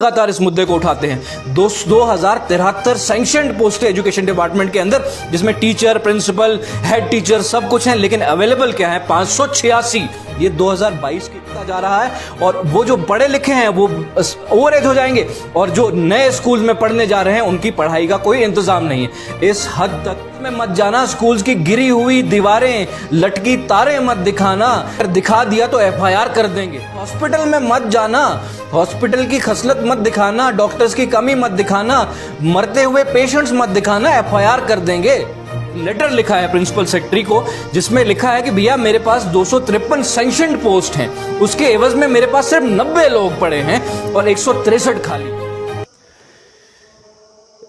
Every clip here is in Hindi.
लगातार इस मुद्दे को उठाते हैं। 2073 सैंक्शनड पोस्ट है एजुकेशन डिपार्टमेंट के अंदर, जिसमें टीचर, प्रिंसिपल, हेड टीचर सब कुछ है, लेकिन अवेलेबल क्या है 586। ये 2022 कितना जा रहा है, और वो जो पढ़े लिखे हैं वो ओवर एज हो जाएंगे, और जो नए स्कूल में पढ़ने जा रहे हैं उनकी पढ़ाई का कोई इंतजाम नहीं है। इस हद तक में मत जाना, स्कूल्स की गिरी हुई दीवारें, लटकी तारें मत दिखाना, अगर दिखा दिया तो एफआईआर कर देंगे। हॉस्पिटल में मत जाना, हॉस्पिटल की खसलत मत दिखाना, डॉक्टर्स की कमी मत दिखाना, मरते हुए पेशेंट्स मत दिखाना, एफआईआर कर देंगे। लेटर लिखा है प्रिंसिपल सेक्रेटरी को, जिसमें लिखा है कि भैया मेरे पास 253 सैंक्शनड पोस्ट हैं, उसके एवज में मेरे पास सिर्फ 90 लोग पड़े हैं और 163 खाली।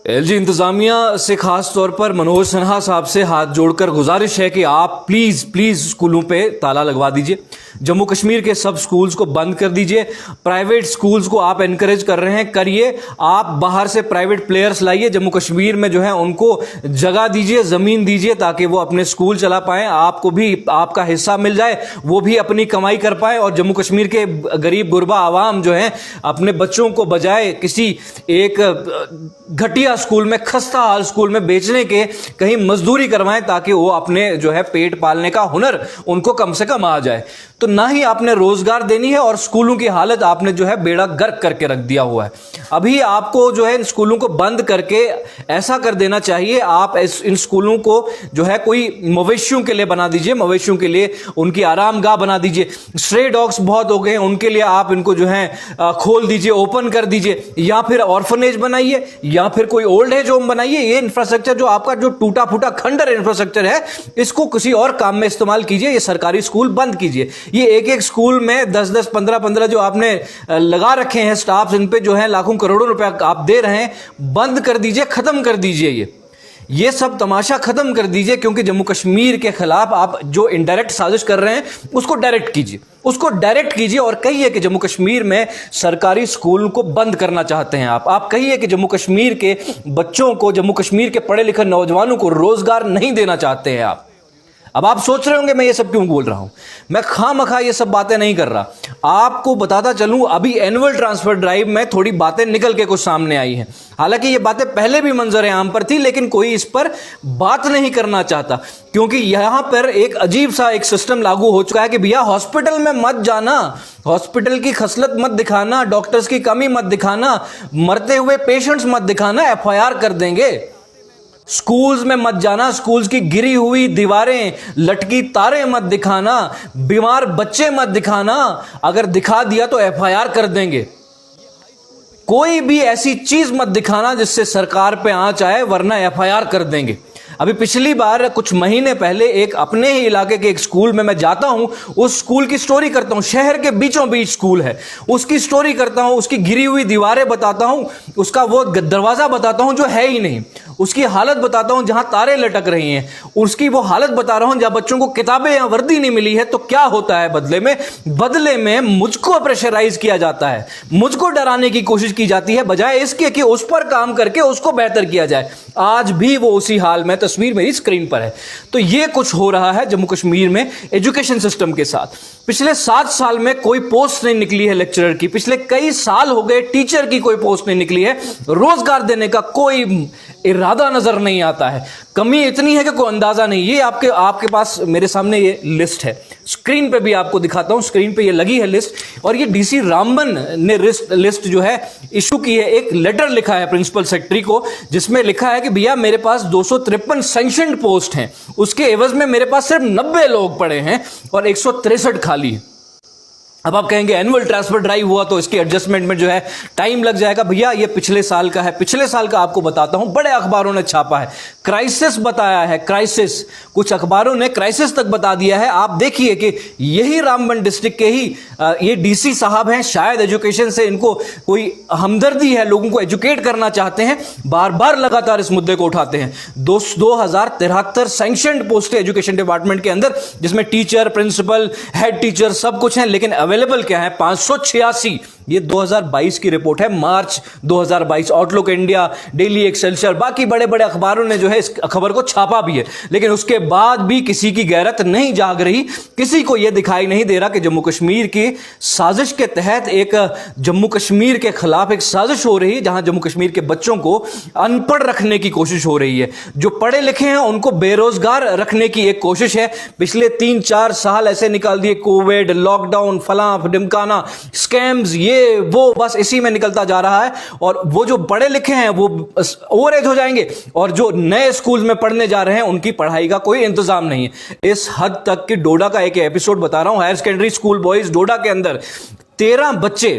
एलजी इंतजामिया से खास तौर पर मनोज सिन्हा साहब से हाथ जोड़कर गुजारिश है कि आप प्लीज स्कूलों पे ताला लगवा दीजिए, जम्मू कश्मीर के सब स्कूल्स को बंद कर दीजिए। प्राइवेट स्कूल्स को आप एनकरेज कर रहे हैं, करिए, आप बाहर से प्राइवेट प्लेयर्स लाइए, जम्मू कश्मीर में जो है उनको जगह दीजिए, जमीन दीजिए, ताकि वो अपने स्कूल चला पाए, आपको भी आपका हिस्सा मिल जाए, वो भी अपनी कमाई कर पाए, और जम्मू कश्मीर के गरीब गुरबा आवाम जो है अपने बच्चों को बजाय किसी एक घटिया स्कूल में, खस्ता हाल स्कूल में बेचने के कहीं मजदूरी करवाएं, ताकि वो अपने जो है पेट पालने का हुनर उनको कम से कम आ जाए। तो ना ही आपने रोजगार देनी है, और स्कूलों की हालत आपने जो है बेड़ा गर्क करके रख दिया हुआ है। अभी आपको जो है इन स्कूलों को बंद करके ऐसा कर देना चाहिए, आप इन स्कूलों को जो है कोई मवेशियों के लिए बना दीजिए, मवेशियों के लिए उनकी आरामगाह बना दीजिए। स्ट्रे डॉग्स बहुत हो गए, उनके लिए आप इनको जो है खोल दीजिए, ओपन कर दीजिए, या फिर ऑर्फनेज बनाइए, या फिर कोई ओल्ड एज होम बनाइए। ये इंफ्रास्ट्रक्चर जो आपका जो टूटा फूटा खंडर इंफ्रास्ट्रक्चर है, इसको किसी और काम में इस्तेमाल कीजिए। ये सरकारी स्कूल बंद कीजिए। ये एक स्कूल में 10-10, 15-15 जो आपने लगा रखे हैं स्टाफ, इन पे जो है लाखों करोड़ों रुपए आप दे रहे हैं, बंद कर दीजिए, खत्म कर दीजिए। ये सब तमाशा खत्म कर दीजिए, क्योंकि जम्मू कश्मीर के खिलाफ आप जो इनडायरेक्ट साजिश कर रहे हैं उसको डायरेक्ट कीजिए, उसको डायरेक्ट कीजिए, और कहिए कि जम्मू कश्मीर में सरकारी स्कूल को बंद करना चाहते हैं आप कहिए कि जम्मू कश्मीर के बच्चों को, जम्मू कश्मीर के पढ़े लिखे नौजवानों को रोजगार नहीं देना चाहते हैं आप। अब आप सोच रहे होंगे मैं ये सब क्यों बोल रहा हूं, मैं खामखा ये सब बातें नहीं कर रहा। आपको बताता चलूं, अभी एनुअल ट्रांसफर ड्राइव में थोड़ी बातें निकल के कुछ सामने आई हैं। हालांकि ये बातें पहले भी मंजर आम पर थी, लेकिन कोई इस पर बात नहीं करना चाहता, क्योंकि यहां पर एक अजीब सा एक सिस्टम लागू हो चुका है कि भैया हॉस्पिटल में मत जाना, हॉस्पिटल की खसलत मत दिखाना, डॉक्टर्स की कमी मत दिखाना, मरते हुए पेशेंट्स मत दिखाना, एफआईआर कर देंगे। स्कूल्स में मत जाना, स्कूल्स की गिरी हुई दीवारें, लटकी तारें मत दिखाना, बीमार बच्चे मत दिखाना, अगर दिखा दिया तो एफआईआर कर देंगे। कोई भी ऐसी चीज मत दिखाना जिससे सरकार पे आंच आए, वरना एफआईआर कर देंगे। अभी पिछली बार कुछ महीने पहले एक अपने ही इलाके के एक स्कूल में मैं जाता हूं, उस स्कूल की स्टोरी करता हूं, शहर के बीचों बीच स्कूल है, उसकी स्टोरी करता हूं, उसकी गिरी हुई दीवारें बताता हूं, उसका वो दरवाजा बताता हूं जो है ही नहीं, उसकी हालत बताता हूं जहां तारे लटक रही हैं, उसकी वो हालत बता रहा हूं जहां बच्चों को किताबें या वर्दी नहीं मिली है। तो क्या होता है बदले में मुझको प्रेशराइज किया जाता है, मुझको डराने की कोशिश की जाती है, बजाय इसके कि उस पर काम करके उसको बेहतर किया जाए। आज भी वो उसी हाल में, तस्वीर मेरी स्क्रीन पर है। तो ये कुछ हो रहा है जम्मू कश्मीर में एजुकेशन सिस्टम के साथ। पिछले 7 साल में कोई पोस्ट नहीं निकली है लेक्चरर की, पिछले कई साल हो गए टीचर की कोई पोस्ट नहीं निकली है, रोजगार देने का कोई इरादा नजर नहीं आता है। कमी इतनी है कि कोई अंदाजा नहीं। ये आपके पास मेरे सामने ये लिस्ट है, स्क्रीन पे भी आपको दिखाता हूं, स्क्रीन पे ये लगी है लिस्ट, और ये डीसी रामबन ने लिस्ट जो है इशू की है। एक लेटर लिखा है प्रिंसिपल सेक्रेटरी को, जिसमें लिखा है कि भैया मेरे पास 253 सैंक्शनड पोस्ट हैं, उसके एवज में मेरे पास सिर्फ 90 लोग पड़े हैं और 163 खाली है। अब आप कहेंगे एनुअल ट्रांसफर ड्राइव हुआ तो इसके एडजस्टमेंट में जो है टाइम लग जाएगा। भैया ये पिछले साल का है, पिछले साल का आपको बताता हूं, बड़े अखबारों ने छापा है, क्राइसिस बताया है, क्राइसिस, कुछ अखबारों ने क्राइसिस तक बता दिया है। आप देखिए कि यही रामबन डिस्ट्रिक्ट के ही ये डीसी साहब हैं, शायद एजुकेशन से इनको कोई हमदर्दी है, लोगों को एजुकेट करना चाहते हैं, बार बार लगातार इस मुद्दे को उठाते हैं। 2073 सैंक्शनड पोस्ट है एजुकेशन डिपार्टमेंट के अंदर, जिसमें टीचर, प्रिंसिपल, हेड टीचर सब कुछ है, लेकिन अवेलेबल क्या है 586, ये 2022 की रिपोर्ट है, मार्च 2022। आउटलुक इंडिया, डेली एक्सेलसियर, बाकी बड़े बड़े अखबारों ने जो है इस खबर को छापा भी है, लेकिन उसके बाद भी किसी की गैरत नहीं जाग रही, किसी को यह दिखाई नहीं दे रहा कि जम्मू कश्मीर की साजिश के तहत एक जम्मू कश्मीर के खिलाफ एक साजिश हो रही है, जहां जम्मू कश्मीर के बच्चों को अनपढ़ रखने की कोशिश हो रही है, जो पढ़े लिखे हैं उनको बेरोजगार रखने की एक कोशिश है। पिछले 3-4 साल ऐसे निकाल दिए, कोविड, लॉकडाउन, फलां ढिमकाना, स्कैम्स, ये वो, बस इसी में निकलता जा रहा है। और वो जो पढ़े लिखे हैं वो ओवर एज हो जाएंगे, और जो नए स्कूल में पढ़ने जा रहे हैं उनकी पढ़ाई का कोई इंतजाम नहीं है। इस हद तक कि डोडा का एक एपिसोड बता रहा हूं, हायर सेकेंडरी स्कूल बॉयज डोडा के अंदर 13 बच्चे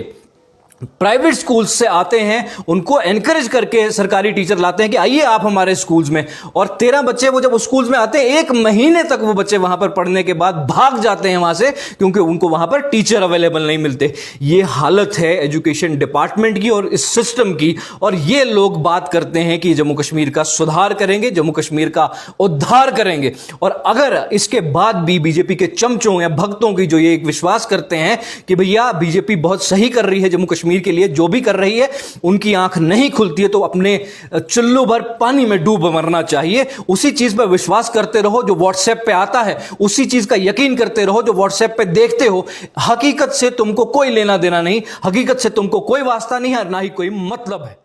प्राइवेट स्कूल से आते हैं, उनको एनकरेज करके सरकारी टीचर लाते हैं कि आइए आप हमारे स्कूल्स में, और 13 बच्चे वो जब स्कूल्स में आते हैं 1 महीने तक वो बच्चे वहां पर पढ़ने के बाद भाग जाते हैं वहां से, क्योंकि उनको वहां पर टीचर अवेलेबल नहीं मिलते। ये हालत है एजुकेशन डिपार्टमेंट की और इस सिस्टम की, और ये लोग बात करते हैं कि जम्मू कश्मीर का सुधार करेंगे, जम्मू कश्मीर का उद्धार करेंगे। और अगर इसके बाद भी बीजेपी के चमचों या भक्तों की जो ये एक विश्वास करते हैं कि भैया बीजेपी बहुत सही कर रही है जम्मू कश्मीर के लिए, जो भी कर रही है, उनकी आंख नहीं खुलती है, तो अपने चुल्लू भर पानी में डूब मरना चाहिए। उसी चीज पर विश्वास करते रहो जो व्हाट्सएप पे आता है, उसी चीज का यकीन करते रहो जो व्हाट्सएप पे देखते हो। हकीकत से तुमको कोई लेना देना नहीं, हकीकत से तुमको कोई वास्ता नहीं है, ना ही कोई मतलब है।